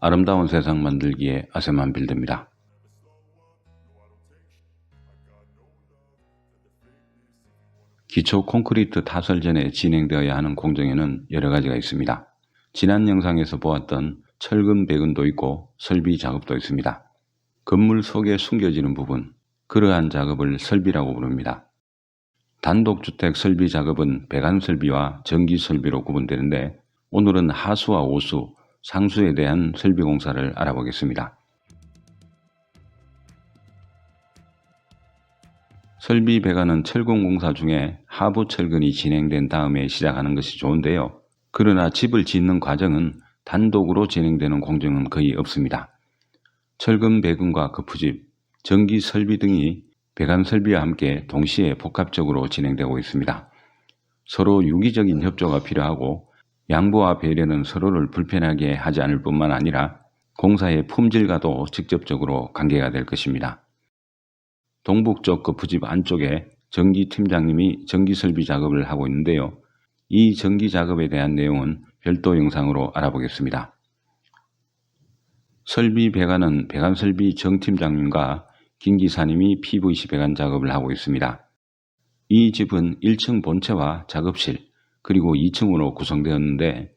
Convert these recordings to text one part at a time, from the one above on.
아름다운 세상 만들기에 아세만 빌드입니다. 기초 콘크리트 타설 전에 진행되어야 하는 공정에는 여러 가지가 있습니다. 지난 영상에서 보았던 철근 배근도 있고 설비 작업도 있습니다. 건물 속에 숨겨지는 부분, 그러한 작업을 설비라고 부릅니다. 단독주택 설비 작업은 배관 설비와 전기 설비로 구분되는데 오늘은 하수와 오수, 상수에 대한 설비 공사를 알아보겠습니다. 설비 배관은 철근 공사 중에 하부 철근이 진행된 다음에 시작하는 것이 좋은데요. 그러나 집을 짓는 과정은 단독으로 진행되는 공정은 거의 없습니다. 철근 배근과 거푸집, 전기 설비 등이 배관 설비와 함께 동시에 복합적으로 진행되고 있습니다. 서로 유기적인 협조가 필요하고 양보와 배려는 서로를 불편하게 하지 않을 뿐만 아니라 공사의 품질과도 직접적으로 관계가 될 것입니다. 동북쪽 거푸집 안쪽에 전기팀장님이 전기설비 작업을 하고 있는데요. 이 전기 작업에 대한 내용은 별도 영상으로 알아보겠습니다. 설비 배관은 배관설비 정팀장님과 김기사님이 PVC 배관 작업을 하고 있습니다. 이 집은 1층 본체와 작업실 그리고 2층으로 구성되었는데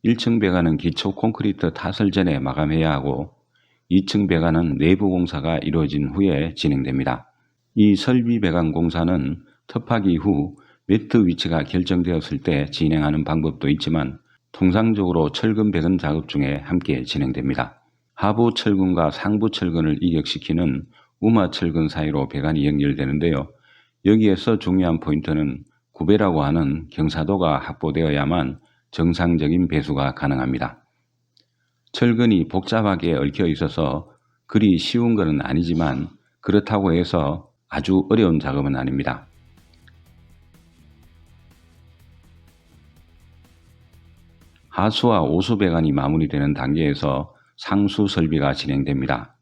1층 배관은 기초 콘크리트 타설 전에 마감해야 하고 2층 배관은 내부 공사가 이루어진 후에 진행됩니다. 이 설비 배관 공사는 터파기 후 매트 위치가 결정되었을 때 진행하는 방법도 있지만 통상적으로 철근 배관 작업 중에 함께 진행됩니다. 하부 철근과 상부 철근을 이격시키는 우마 철근 사이로 배관이 연결되는데요. 여기에서 중요한 포인트는 구배라고 하는 경사도가 확보되어야만 정상적인 배수가 가능합니다. 철근이 복잡하게 얽혀 있어서 그리 쉬운 것은 아니지만 그렇다고 해서 아주 어려운 작업은 아닙니다. 하수와 오수 배관이 마무리되는 단계에서 상수 설비가 진행됩니다.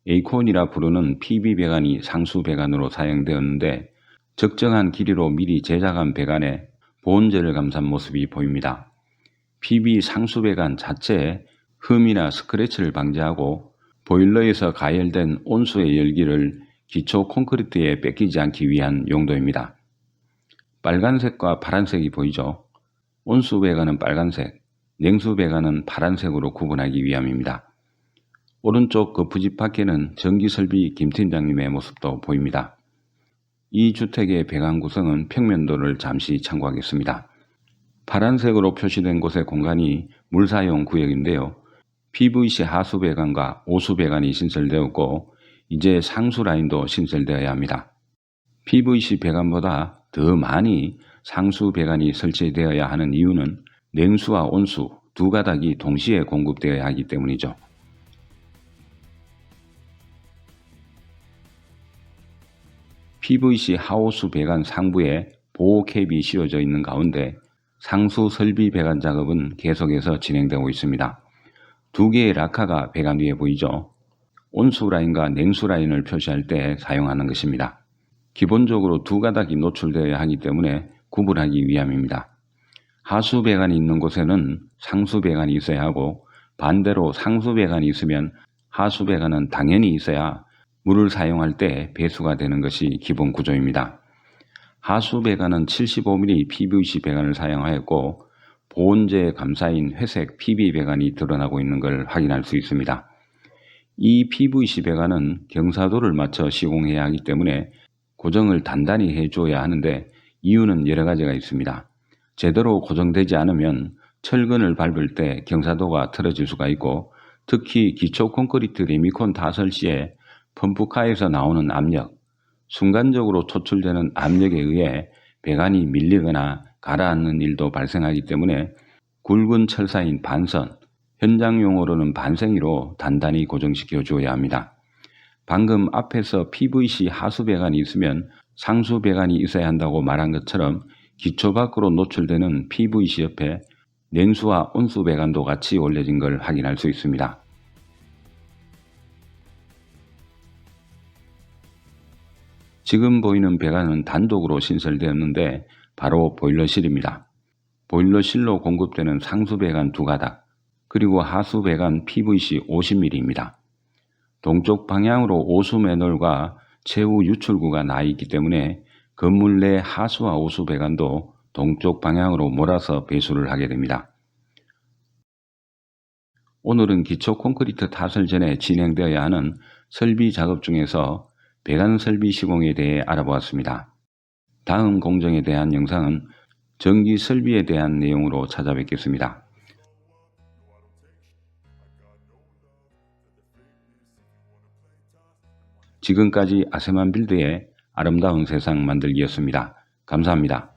에이콘이라 부르는 PB 배관이 상수 배관으로 사용되었는데 적정한 길이로 미리 제작한 배관에 보온재를 감싼 모습이 보입니다. PB 상수 배관 자체에 흠이나 스크래치를 방지하고 보일러에서 가열된 온수의 열기를 기초 콘크리트에 뺏기지 않기 위한 용도입니다. 빨간색과 파란색이 보이죠? 온수 배관은 빨간색, 냉수 배관은 파란색으로 구분하기 위함입니다. 오른쪽 거푸집 밖에는 전기설비 김팀장님의 모습도 보입니다. 이 주택의 배관 구성은 평면도를 잠시 참고하겠습니다. 파란색으로 표시된 곳의 공간이 물사용 구역인데요. PVC 하수 배관과 오수 배관이 신설되었고 이제 상수 라인도 신설되어야 합니다. PVC 배관보다 더 많이 상수 배관이 설치되어야 하는 이유는 냉수와 온수 두 가닥이 동시에 공급되어야 하기 때문이죠. PVC 하우스 배관 상부에 보호 캡이 씌워져 있는 가운데 상수 설비 배관 작업은 계속해서 진행되고 있습니다. 두 개의 락카가 배관 위에 보이죠? 온수 라인과 냉수 라인을 표시할 때 사용하는 것입니다. 기본적으로 두 가닥이 노출되어야 하기 때문에 구분하기 위함입니다. 하수 배관이 있는 곳에는 상수 배관이 있어야 하고 반대로 상수 배관이 있으면 하수 배관은 당연히 있어야 물을 사용할 때 배수가 되는 것이 기본 구조입니다. 하수 배관은 75mm PVC 배관을 사용하였고 보온재 감사인 회색 PB 배관이 드러나고 있는 걸 확인할 수 있습니다. 이 PVC 배관은 경사도를 맞춰 시공해야 하기 때문에 고정을 단단히 해줘야 하는데 이유는 여러 가지가 있습니다. 제대로 고정되지 않으면 철근을 밟을 때 경사도가 틀어질 수가 있고 특히 기초 콘크리트 리미콘 타설 시에 펌프카에서 나오는 압력, 순간적으로 초출되는 압력에 의해 배관이 밀리거나 가라앉는 일도 발생하기 때문에 굵은 철사인 반선, 현장 용어로는 반생이로 단단히 고정시켜 주어야 합니다. 방금 앞에서 PVC 하수 배관이 있으면 상수 배관이 있어야 한다고 말한 것처럼 기초 밖으로 노출되는 PVC 옆에 냉수와 온수 배관도 같이 올려진 걸 확인할 수 있습니다. 지금 보이는 배관은 단독으로 신설되었는데 바로 보일러실입니다. 보일러실로 공급되는 상수 배관 두 가닥, 그리고 하수 배관 PVC 50mm입니다. 동쪽 방향으로 오수 맨홀과 최후 유출구가 나 있기 때문에 건물 내 하수와 오수 배관도 동쪽 방향으로 몰아서 배수를 하게 됩니다. 오늘은 기초 콘크리트 타설 전에 진행되어야 하는 설비 작업 중에서 배관 설비 시공에 대해 알아보았습니다. 다음 공정에 대한 영상은 전기 설비에 대한 내용으로 찾아뵙겠습니다. 지금까지 아세만 빌드의 아름다운 세상 만들기였습니다. 감사합니다.